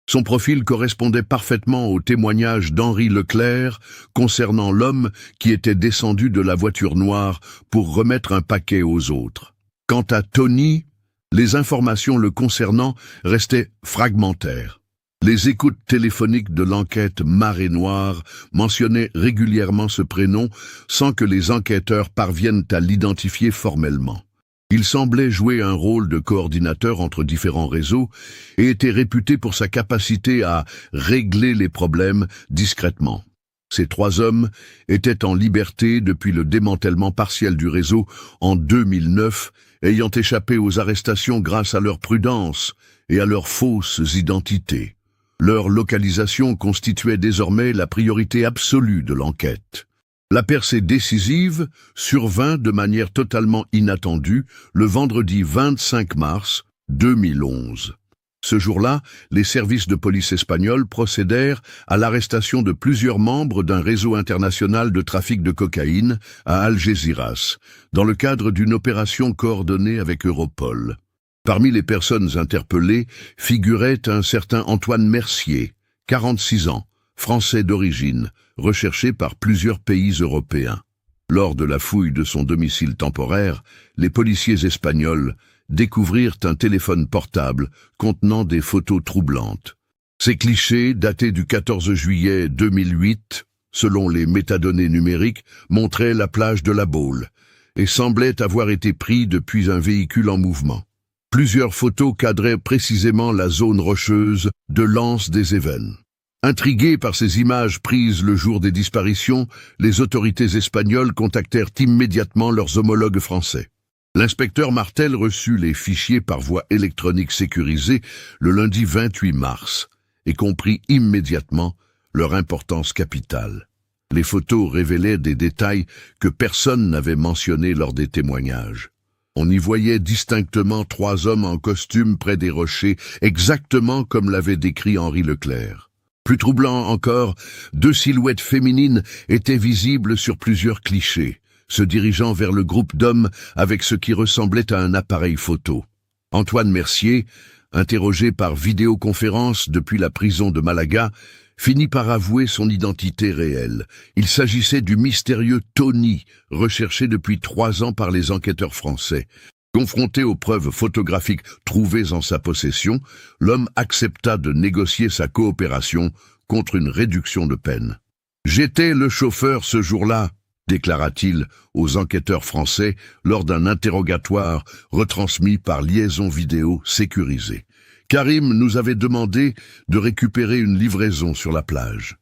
Son profil correspondait parfaitement au témoignage d'Henri Leclerc concernant l'homme qui était descendu de la voiture noire pour remettre un paquet aux autres. Quant à Tony, les informations le concernant restaient fragmentaires. Les écoutes téléphoniques de l'enquête Marée Noire mentionnaient régulièrement ce prénom sans que les enquêteurs parviennent à l'identifier formellement. Il semblait jouer un rôle de coordinateur entre différents réseaux et était réputé pour sa capacité à régler les problèmes discrètement. Ces 3 hommes étaient en liberté depuis le démantèlement partiel du réseau en 2009, ayant échappé aux arrestations grâce à leur prudence et à leurs fausses identités. Leur localisation constituait désormais la priorité absolue de l'enquête. La percée décisive survint de manière totalement inattendue le vendredi 25 mars 2011. Ce jour-là, les services de police espagnols procédèrent à l'arrestation de plusieurs membres d'un réseau international de trafic de cocaïne à Algeciras, dans le cadre d'une opération coordonnée avec Europol. Parmi les personnes interpellées figurait un certain Antoine Mercier, 46 ans, français d'origine, recherché par plusieurs pays européens. Lors de la fouille de son domicile temporaire, les policiers espagnols découvrirent un téléphone portable contenant des photos troublantes. Ces clichés, datés du 14 juillet 2008, selon les métadonnées numériques, montraient la plage de la Baule et semblaient avoir été pris depuis un véhicule en mouvement. Plusieurs photos cadraient précisément la zone rocheuse de l'anse des Évennes. Intrigués par ces images prises le jour des disparitions, les autorités espagnoles contactèrent immédiatement leurs homologues français. L'inspecteur Martel reçut les fichiers par voie électronique sécurisée le lundi 28 mars et comprit immédiatement leur importance capitale. Les photos révélaient des détails que personne n'avait mentionnés lors des témoignages. On y voyait distinctement 3 hommes en costume près des rochers, exactement comme l'avait décrit Henri Leclerc. Plus troublant encore, 2 silhouettes féminines étaient visibles sur plusieurs clichés, se dirigeant vers le groupe d'hommes avec ce qui ressemblait à un appareil photo. Antoine Mercier, interrogé par vidéoconférence depuis la prison de Malaga, finit par avouer son identité réelle. Il s'agissait du mystérieux Tony, recherché depuis 3 ans par les enquêteurs français. Confronté aux preuves photographiques trouvées en sa possession, l'homme accepta de négocier sa coopération contre une réduction de peine. « J'étais le chauffeur ce jour-là », déclara-t-il aux enquêteurs français lors d'un interrogatoire retransmis par liaison vidéo sécurisée. Karim nous avait demandé de récupérer une livraison sur la plage.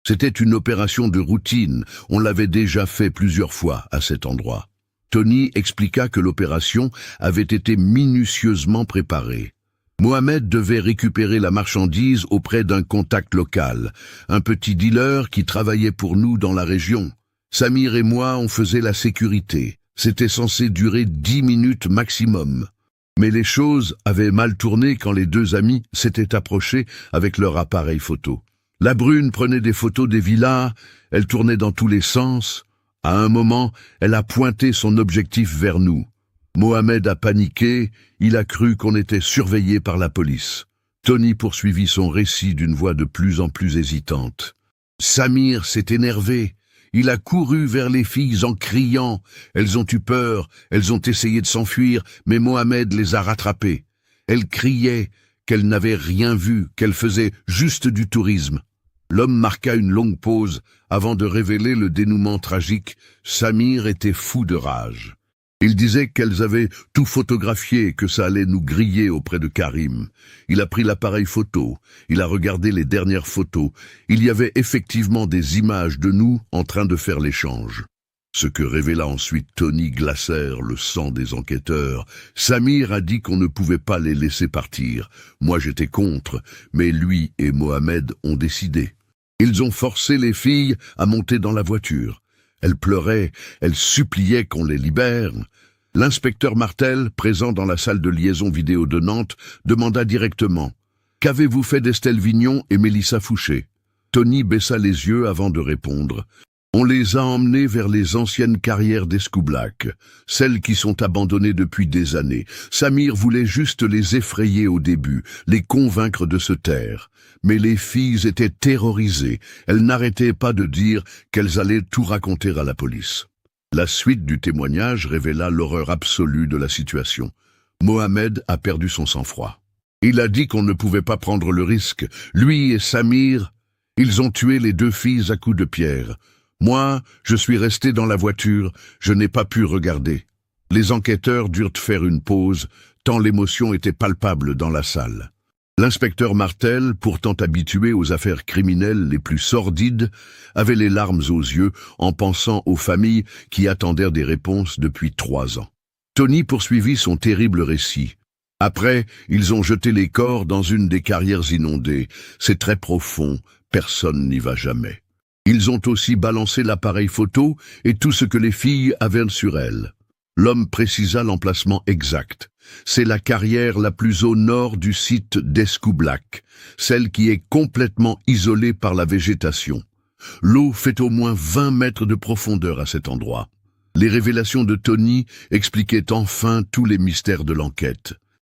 C'était une opération de routine, on l'avait déjà fait plusieurs fois à cet endroit. Tony expliqua que l'opération avait été minutieusement préparée. Mohamed devait récupérer la marchandise auprès d'un contact local, un petit dealer qui travaillait pour nous dans la région. Samir et moi, on faisait la sécurité. C'était censé durer 10 minutes maximum. Mais les choses avaient mal tourné quand les deux amis s'étaient approchés avec leur appareil photo. La brune prenait des photos des villas, elle tournait dans tous les sens. À un moment, elle a pointé son objectif vers nous. Mohamed a paniqué, il a cru qu'on était surveillé par la police. Tony poursuivit son récit d'une voix de plus en plus hésitante. Samir s'est énervé. Il a couru vers les filles en criant. Elles ont eu peur, elles ont essayé de s'enfuir, mais Mohamed les a rattrapées. Elles criaient qu'elles n'avaient rien vu, qu'elles faisaient juste du tourisme. L'homme marqua une longue pause avant de révéler le dénouement tragique. Samir était fou de rage. Il disait qu'elles avaient tout photographié et que ça allait nous griller auprès de Karim. Il a pris l'appareil photo, il a regardé les dernières photos. Il y avait effectivement des images de nous en train de faire l'échange. Ce que révéla ensuite Tony glacèrent le sang des enquêteurs. Samir a dit qu'on ne pouvait pas les laisser partir. Moi j'étais contre, mais lui et Mohamed ont décidé. Ils ont forcé les filles à monter dans la voiture. Elles pleuraient, elles suppliaient qu'on les libère. L'inspecteur Martel, présent dans la salle de liaison vidéo de Nantes, demanda directement « Qu'avez-vous fait d'Estelle Vignon et Mélissa Fouché ?» Tony baissa les yeux avant de répondre « On les a emmenées vers les anciennes carrières d'Escoublac, celles qui sont abandonnées depuis des années. Samir voulait juste les effrayer au début, les convaincre de se taire. Mais les filles étaient terrorisées, elles n'arrêtaient pas de dire qu'elles allaient tout raconter à la police. » La suite du témoignage révéla l'horreur absolue de la situation. Mohamed a perdu son sang-froid. Il a dit qu'on ne pouvait pas prendre le risque. Lui et Samir, ils ont tué les deux filles à coups de pierre. Moi, je suis resté dans la voiture, je n'ai pas pu regarder. Les enquêteurs durent faire une pause, tant l'émotion était palpable dans la salle. L'inspecteur Martel, pourtant habitué aux affaires criminelles les plus sordides, avait les larmes aux yeux en pensant aux familles qui attendèrent des réponses depuis 3 ans. Tony poursuivit son terrible récit. Après, ils ont jeté les corps dans une des carrières inondées. C'est très profond, personne n'y va jamais. Ils ont aussi balancé l'appareil photo et tout ce que les filles avaient sur elles. L'homme précisa l'emplacement exact. C'est la carrière la plus au nord du site d'Escoublac, celle qui est complètement isolée par la végétation. L'eau fait au moins 20 mètres de profondeur à cet endroit. Les révélations de Tony expliquaient enfin tous les mystères de l'enquête.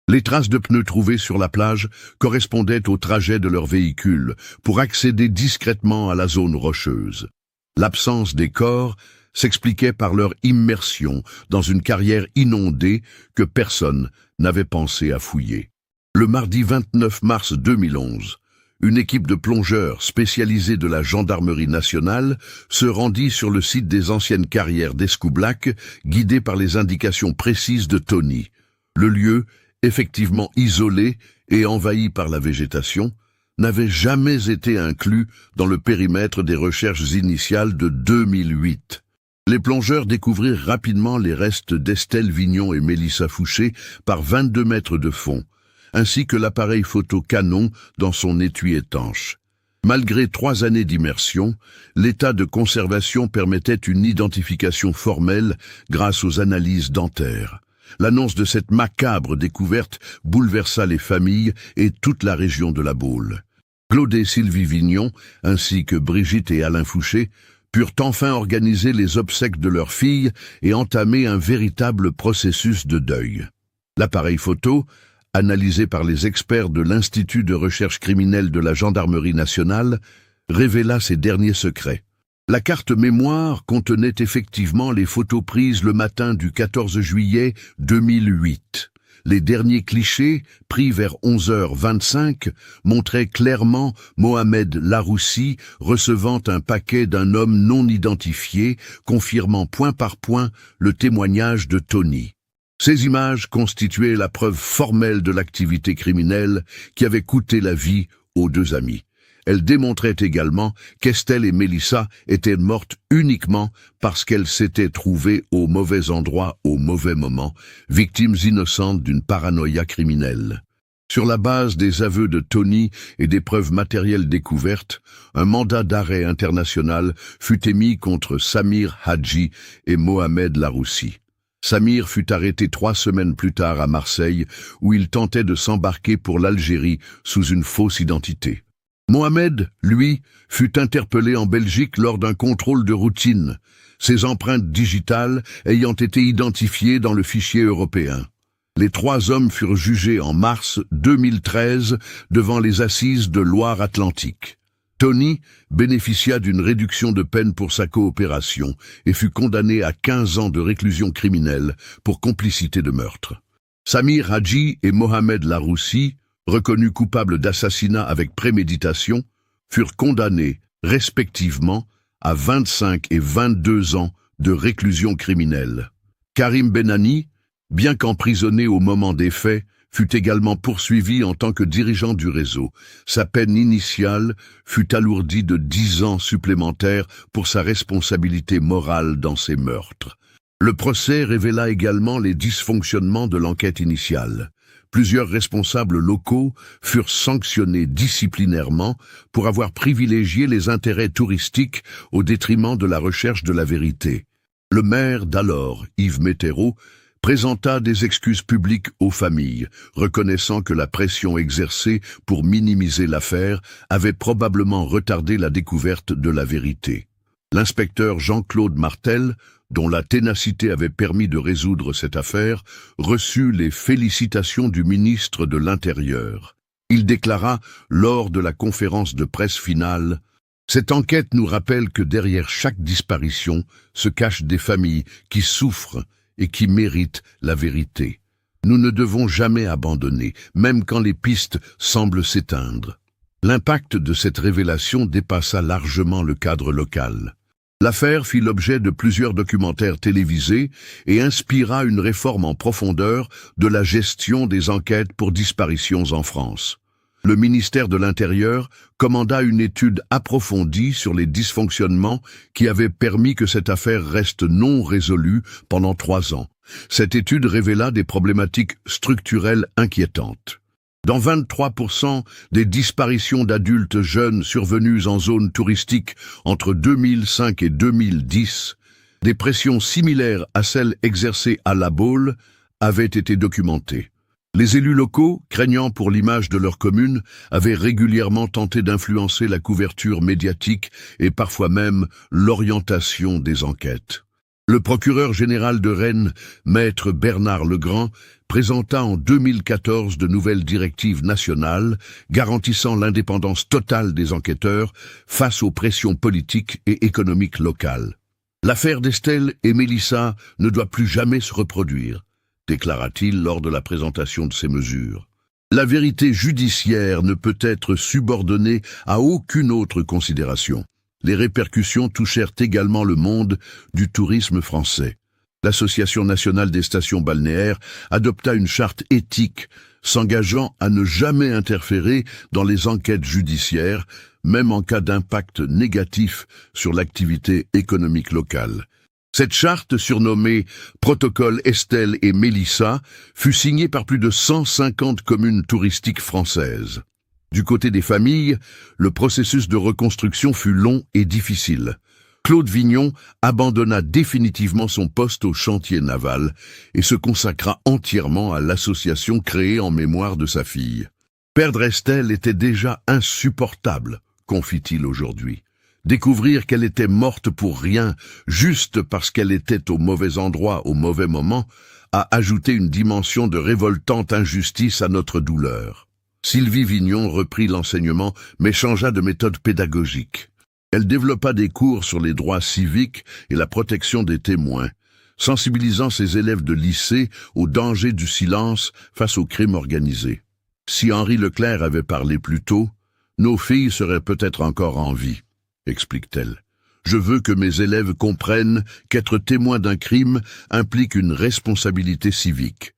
Les traces de pneus trouvées sur la plage correspondaient au trajet de leur véhicule pour accéder discrètement à la zone rocheuse. L'absence des corps s'expliquait par leur immersion dans une carrière inondée que personne n'avait pensé à fouiller. Le mardi 29 mars 2011, une équipe de plongeurs spécialisés de la gendarmerie nationale se rendit sur le site des anciennes carrières d'Escoublac, guidée par les indications précises de Tony. Le lieu, effectivement isolé et envahi par la végétation, n'avait jamais été inclus dans le périmètre des recherches initiales de 2008. Les plongeurs découvrirent rapidement les restes d'Estelle Vignon et Mélissa Fouché par 22 mètres de fond, ainsi que l'appareil photo Canon dans son étui étanche. Malgré 3 années d'immersion, l'état de conservation permettait une identification formelle grâce aux analyses dentaires. L'annonce de cette macabre découverte bouleversa les familles et toute la région de la Baule. Claude et Sylvie Vignon, ainsi que Brigitte et Alain Fouché, purent enfin organiser les obsèques de leur fille et entamer un véritable processus de deuil. L'appareil photo, analysé par les experts de l'Institut de recherche criminelle de la Gendarmerie nationale, révéla ses derniers secrets. La carte mémoire contenait effectivement les photos prises le matin du 14 juillet 2008. Les derniers clichés, pris vers 11h25, montraient clairement Mohamed Laroussi recevant un paquet d'un homme non identifié, confirmant point par point le témoignage de Tony. Ces images constituaient la preuve formelle de l'activité criminelle qui avait coûté la vie aux deux amis. Elles démontraient également qu'Estelle et Mélissa étaient mortes uniquement parce qu'elles s'étaient trouvées au mauvais endroit au mauvais moment, victimes innocentes d'une paranoïa criminelle. Sur la base des aveux de Tony et des preuves matérielles découvertes, un mandat d'arrêt international fut émis contre Samir Hadji et Mohamed Laroussi. Samir fut arrêté 3 semaines plus tard à Marseille, où il tentait de s'embarquer pour l'Algérie sous une fausse identité. Mohamed, lui, fut interpellé en Belgique lors d'un contrôle de routine, ses empreintes digitales ayant été identifiées dans le fichier européen. Les 3 hommes furent jugés en mars 2013 devant les assises de Loire-Atlantique. Tony bénéficia d'une réduction de peine pour sa coopération et fut condamné à 15 ans de réclusion criminelle pour complicité de meurtre. Samir Hadji et Mohamed Laroussi, reconnus coupables d'assassinat avec préméditation, furent condamnés, respectivement, à 25 et 22 ans de réclusion criminelle. Karim Benani, bien qu'emprisonné au moment des faits, fut également poursuivi en tant que dirigeant du réseau. Sa peine initiale fut alourdie de 10 ans supplémentaires pour sa responsabilité morale dans ces meurtres. Le procès révéla également les dysfonctionnements de l'enquête initiale. Plusieurs responsables locaux furent sanctionnés disciplinairement pour avoir privilégié les intérêts touristiques au détriment de la recherche de la vérité. Le maire d'alors, Yves Mettereau, présenta des excuses publiques aux familles, reconnaissant que la pression exercée pour minimiser l'affaire avait probablement retardé la découverte de la vérité. L'inspecteur Jean-Claude Martel, dont la ténacité avait permis de résoudre cette affaire, reçut les félicitations du ministre de l'Intérieur. Il déclara, lors de la conférence de presse finale, « Cette enquête nous rappelle que derrière chaque disparition se cachent des familles qui souffrent et qui méritent la vérité. Nous ne devons jamais abandonner, même quand les pistes semblent s'éteindre. » L'impact de cette révélation dépassa largement le cadre local. L'affaire fit l'objet de plusieurs documentaires télévisés et inspira une réforme en profondeur de la gestion des enquêtes pour disparitions en France. Le ministère de l'Intérieur commanda une étude approfondie sur les dysfonctionnements qui avaient permis que cette affaire reste non résolue pendant 3 ans. Cette étude révéla des problématiques structurelles inquiétantes. Dans 23% des disparitions d'adultes jeunes survenues en zone touristique entre 2005 et 2010, des pressions similaires à celles exercées à La Baule avaient été documentées. Les élus locaux, craignant pour l'image de leur commune, avaient régulièrement tenté d'influencer la couverture médiatique et parfois même l'orientation des enquêtes. Le procureur général de Rennes, maître Bernard Legrand, présenta en 2014 de nouvelles directives nationales garantissant l'indépendance totale des enquêteurs face aux pressions politiques et économiques locales. L'affaire d'Estelle et Mélissa ne doit plus jamais se reproduire, déclara-t-il lors de la présentation de ces mesures. La vérité judiciaire ne peut être subordonnée à aucune autre considération. Les répercussions touchèrent également le monde du tourisme français. L'Association nationale des stations balnéaires adopta une charte éthique s'engageant à ne jamais interférer dans les enquêtes judiciaires, même en cas d'impact négatif sur l'activité économique locale. Cette charte, surnommée « Protocole Estelle et Mélissa », fut signée par plus de 150 communes touristiques françaises. Du côté des familles, le processus de reconstruction fut long et difficile. Claude Vignon abandonna définitivement son poste au chantier naval et se consacra entièrement à l'association créée en mémoire de sa fille. Perdre Estelle était déjà insupportable, confie-t-il aujourd'hui. Découvrir qu'elle était morte pour rien, juste parce qu'elle était au mauvais endroit au mauvais moment, a ajouté une dimension de révoltante injustice à notre douleur. Sylvie Vignon reprit l'enseignement, mais changea de méthode pédagogique. Elle développa des cours sur les droits civiques et la protection des témoins, sensibilisant ses élèves de lycée au danger du silence face au crime organisé. Si Henri Leclerc avait parlé plus tôt, nos filles seraient peut-être encore en vie, explique-t-elle. Je veux que mes élèves comprennent qu'être témoin d'un crime implique une responsabilité civique.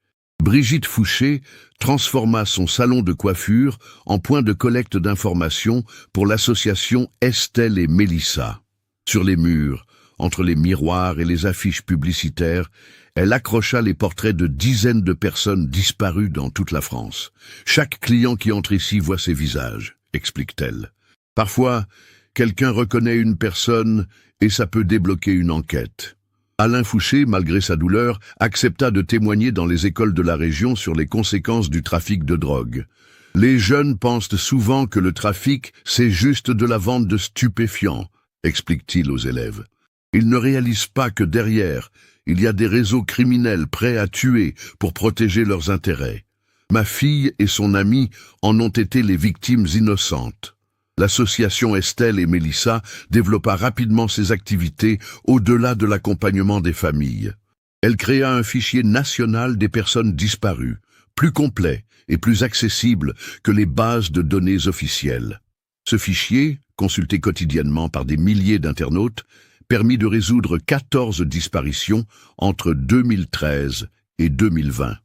Brigitte Fouché transforma son salon de coiffure en point de collecte d'informations pour l'association Estelle et Mélissa. Sur les murs, Entre les miroirs et les affiches publicitaires, elle accrocha les portraits de dizaines de personnes disparues dans toute la France. Chaque client qui entre ici voit ces visages, explique-t-elle. Parfois, quelqu'un reconnaît une personne et ça peut débloquer une enquête. Alain Fouché, malgré sa douleur, accepta de témoigner dans les écoles de la région sur les conséquences du trafic de drogue. Les jeunes pensent souvent que le trafic, c'est juste de la vente de stupéfiants, explique-t-il aux élèves. Ils ne réalisent pas que derrière, il y a des réseaux criminels prêts à tuer pour protéger leurs intérêts. Ma fille et son amie en ont été les victimes innocentes. L'association Estelle et Mélissa développa rapidement ses activités au-delà de l'accompagnement des familles. Elle créa un fichier national des personnes disparues, plus complet et plus accessible que les bases de données officielles. Ce fichier, consulté quotidiennement par des milliers d'internautes, permit de résoudre 14 disparitions entre 2013 et 2020.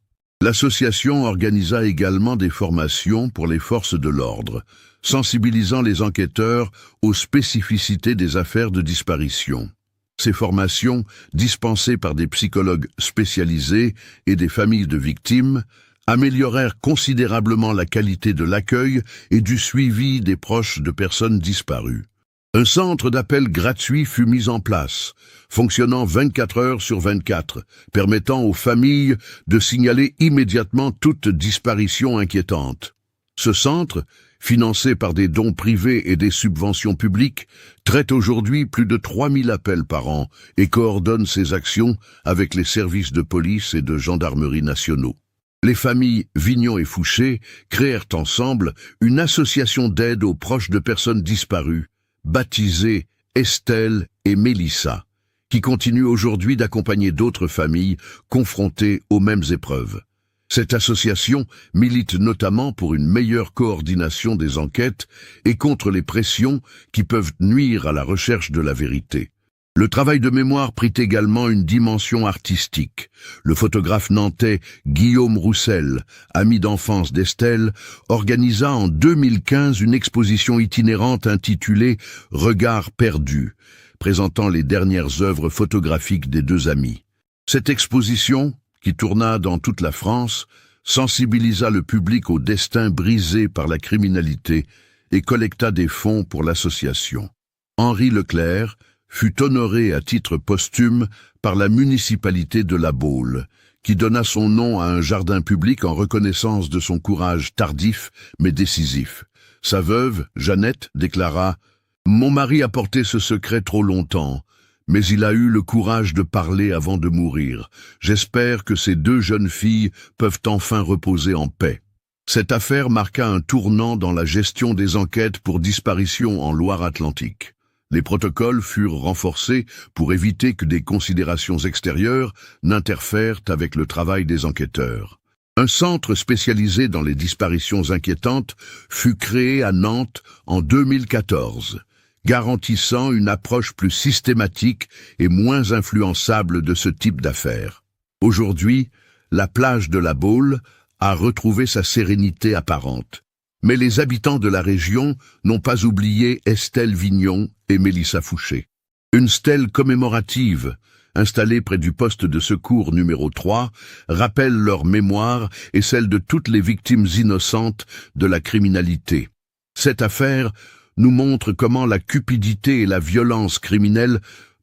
L'association organisa également des formations pour les forces de l'ordre, sensibilisant les enquêteurs aux spécificités des affaires de disparition. Ces formations, dispensées par des psychologues spécialisés et des familles de victimes, améliorèrent considérablement la qualité de l'accueil et du suivi des proches de personnes disparues. Un centre d'appel gratuit fut mis en place, fonctionnant 24 heures sur 24, permettant aux familles de signaler immédiatement toute disparition inquiétante. Ce centre, financé par des dons privés et des subventions publiques, traite aujourd'hui plus de 3000 appels par an et coordonne ses actions avec les services de police et de gendarmerie nationaux. Les familles Vignon et Fouché créèrent ensemble une association d'aide aux proches de personnes disparues, baptisée Estelle et Mélissa, qui continue aujourd'hui d'accompagner d'autres familles confrontées aux mêmes épreuves. Cette association milite notamment pour une meilleure coordination des enquêtes et contre les pressions qui peuvent nuire à la recherche de la vérité. Le travail de mémoire prit également une dimension artistique. Le photographe nantais Guillaume Roussel, ami d'enfance d'Estelle, organisa en 2015 une exposition itinérante intitulée « Regard perdu », présentant les dernières œuvres photographiques des deux amis. Cette exposition, qui tourna dans toute la France, sensibilisa le public au destin brisé par la criminalité et collecta des fonds pour l'association. Henri Leclerc fut honoré à titre posthume par la municipalité de La Baule, qui donna son nom à un jardin public en reconnaissance de son courage tardif mais décisif. Sa veuve, Jeannette, déclara « Mon mari a porté ce secret trop longtemps, mais il a eu le courage de parler avant de mourir. J'espère que ces deux jeunes filles peuvent enfin reposer en paix. » Cette affaire marqua un tournant dans la gestion des enquêtes pour disparition en Loire-Atlantique. Les protocoles furent renforcés pour éviter que des considérations extérieures n'interfèrent avec le travail des enquêteurs. Un centre spécialisé dans les disparitions inquiétantes fut créé à Nantes en 2014, garantissant une approche plus systématique et moins influençable de ce type d'affaires. Aujourd'hui, la plage de La Baule a retrouvé sa sérénité apparente. Mais les habitants de la région n'ont pas oublié Estelle Vignon et Mélissa Fouché. Une stèle commémorative, installée près du poste de secours numéro 3, rappelle leur mémoire et celle de toutes les victimes innocentes de la criminalité. Cette affaire nous montre comment la cupidité et la violence criminelle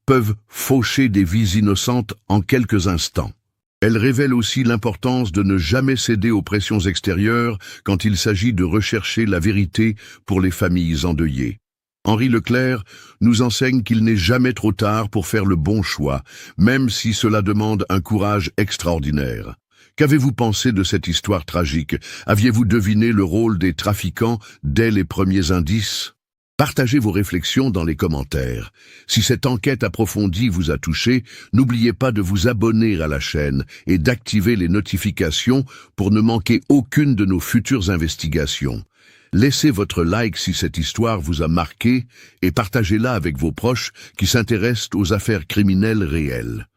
peuvent faucher des vies innocentes en quelques instants. Elle révèle aussi l'importance de ne jamais céder aux pressions extérieures quand il s'agit de rechercher la vérité pour les familles endeuillées. Henri Leclerc nous enseigne qu'il n'est jamais trop tard pour faire le bon choix, même si cela demande un courage extraordinaire. Qu'avez-vous pensé de cette histoire tragique? Aviez-vous deviné le rôle des trafiquants dès les premiers indices? Partagez vos réflexions dans les commentaires. Si cette enquête approfondie vous a touché, n'oubliez pas de vous abonner à la chaîne et d'activer les notifications pour ne manquer aucune de nos futures investigations. Laissez votre like si cette histoire vous a marqué et partagez-la avec vos proches qui s'intéressent aux affaires criminelles réelles.